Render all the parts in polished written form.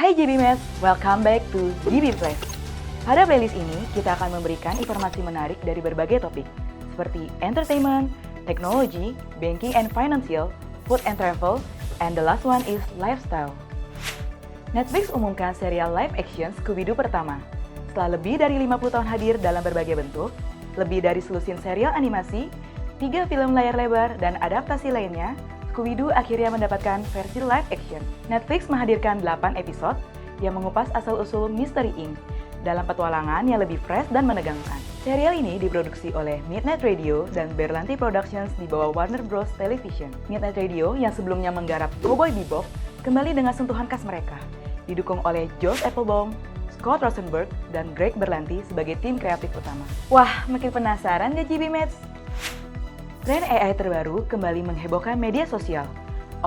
Hai GBMates, welcome back to GB Flash. Pada playlist ini, kita akan memberikan informasi menarik dari berbagai topik, seperti entertainment, teknologi, banking and financial, food and travel, and the last one is lifestyle. Netflix umumkan serial live action Scooby-Doo pertama. Setelah lebih dari 50 tahun hadir dalam berbagai bentuk, lebih dari selusin serial animasi, 3 film layar lebar, dan adaptasi lainnya, Scooby-Doo akhirnya mendapatkan versi live action. Netflix menghadirkan 8 episode yang mengupas asal-usul Mystery Inc. dalam petualangan yang lebih fresh dan menegangkan. Serial ini diproduksi oleh Midnight Radio dan Berlanti Productions di bawah Warner Bros. Television. Midnight Radio yang sebelumnya menggarap Cowboy Bebop kembali dengan sentuhan khas mereka, didukung oleh Josh Applebaum, Scott Rosenberg, dan Greg Berlanti sebagai tim kreatif utama. Wah, makin penasaran gak GBMates? Tren AI terbaru kembali menghebohkan media sosial.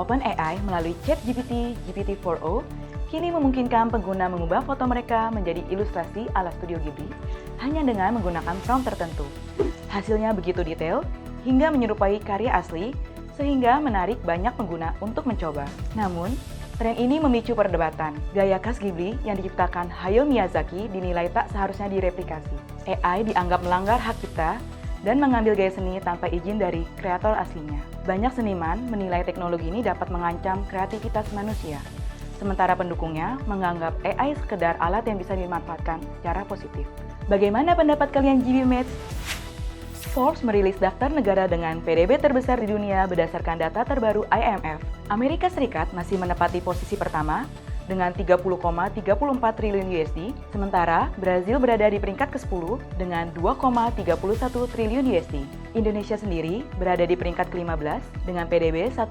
OpenAI melalui ChatGPT GPT-4o kini memungkinkan pengguna mengubah foto mereka menjadi ilustrasi ala Studio Ghibli hanya dengan menggunakan prompt tertentu. Hasilnya begitu detail hingga menyerupai karya asli sehingga menarik banyak pengguna untuk mencoba. Namun, tren ini memicu perdebatan. Gaya khas Ghibli yang diciptakan Hayao Miyazaki dinilai tak seharusnya direplikasi. AI dianggap melanggar hak cipta dan mengambil gaya seni tanpa izin dari kreator aslinya. Banyak seniman menilai teknologi ini dapat mengancam kreativitas manusia, sementara pendukungnya menganggap AI sekedar alat yang bisa dimanfaatkan secara positif. Bagaimana pendapat kalian GBMates? Forbes merilis daftar negara dengan PDB terbesar di dunia berdasarkan data terbaru IMF. Amerika Serikat masih menempati posisi pertama dengan 30,34 triliun USD, sementara Brazil berada di peringkat ke-10 dengan 2,31 triliun USD. Indonesia sendiri berada di peringkat ke-15 dengan PDB 1,49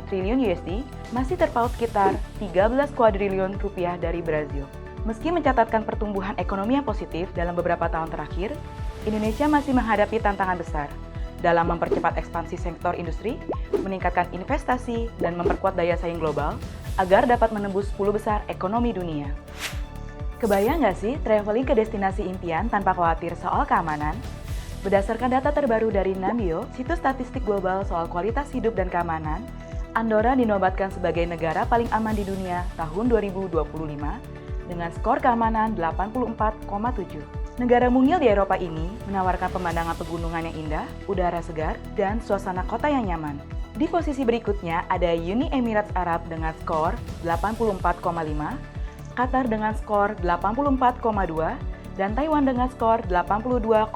triliun USD, masih terpaut sekitar 13 kuadriliun rupiah dari Brazil. Meski mencatatkan pertumbuhan ekonomi yang positif dalam beberapa tahun terakhir, Indonesia masih menghadapi tantangan besar dalam mempercepat ekspansi sektor industri, meningkatkan investasi, dan memperkuat daya saing global agar dapat menembus 10 besar ekonomi dunia. Kebayang nggak sih traveling ke destinasi impian tanpa khawatir soal keamanan? Berdasarkan data terbaru dari Nambio, situs statistik global soal kualitas hidup dan keamanan, Andorra dinobatkan sebagai negara paling aman di dunia tahun 2025 dengan skor keamanan 84,7. Negara mungil di Eropa ini menawarkan pemandangan pegunungan yang indah, udara segar, dan suasana kota yang nyaman. Di posisi berikutnya ada Uni Emirat Arab dengan skor 84,5, Qatar dengan skor 84,2, dan Taiwan dengan skor 82,9.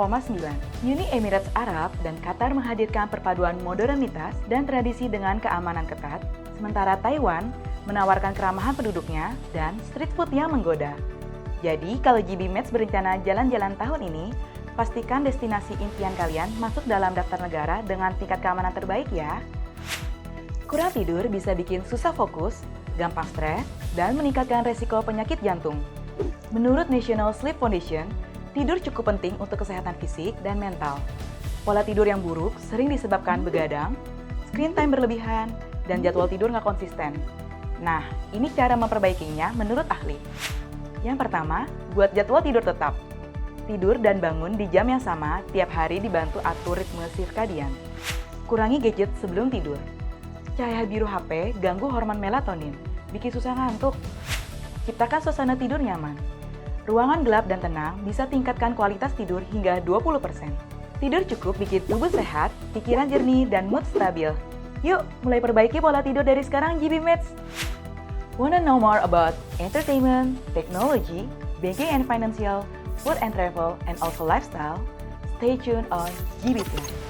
Uni Emirat Arab dan Qatar menghadirkan perpaduan modernitas dan tradisi dengan keamanan ketat, sementara Taiwan menawarkan keramahan penduduknya dan street food yang menggoda. Jadi, kalau GBMates berencana jalan-jalan tahun ini, pastikan destinasi impian kalian masuk dalam daftar negara dengan tingkat keamanan terbaik ya. Kurang tidur bisa bikin susah fokus, gampang stres, dan meningkatkan resiko penyakit jantung. Menurut National Sleep Foundation, tidur cukup penting untuk kesehatan fisik dan mental. Pola tidur yang buruk sering disebabkan begadang, screen time berlebihan, dan jadwal tidur nggak konsisten. Nah, ini cara memperbaikinya menurut ahli. Yang pertama, buat jadwal tidur tetap. Tidur dan bangun di jam yang sama tiap hari dibantu atur ritme sirkadian. Kurangi gadget sebelum tidur. Cahaya biru HP ganggu hormon melatonin, bikin susah ngantuk. Ciptakan suasana tidur nyaman. Ruangan gelap dan tenang bisa tingkatkan kualitas tidur hingga 20%. Tidur cukup bikin tubuh sehat, pikiran jernih, dan mood stabil. Yuk, mulai perbaiki pola tidur dari sekarang GBMates! Wanna know more about entertainment, technology, banking and financial, food and travel, and also lifestyle? Stay tuned on GB Plus.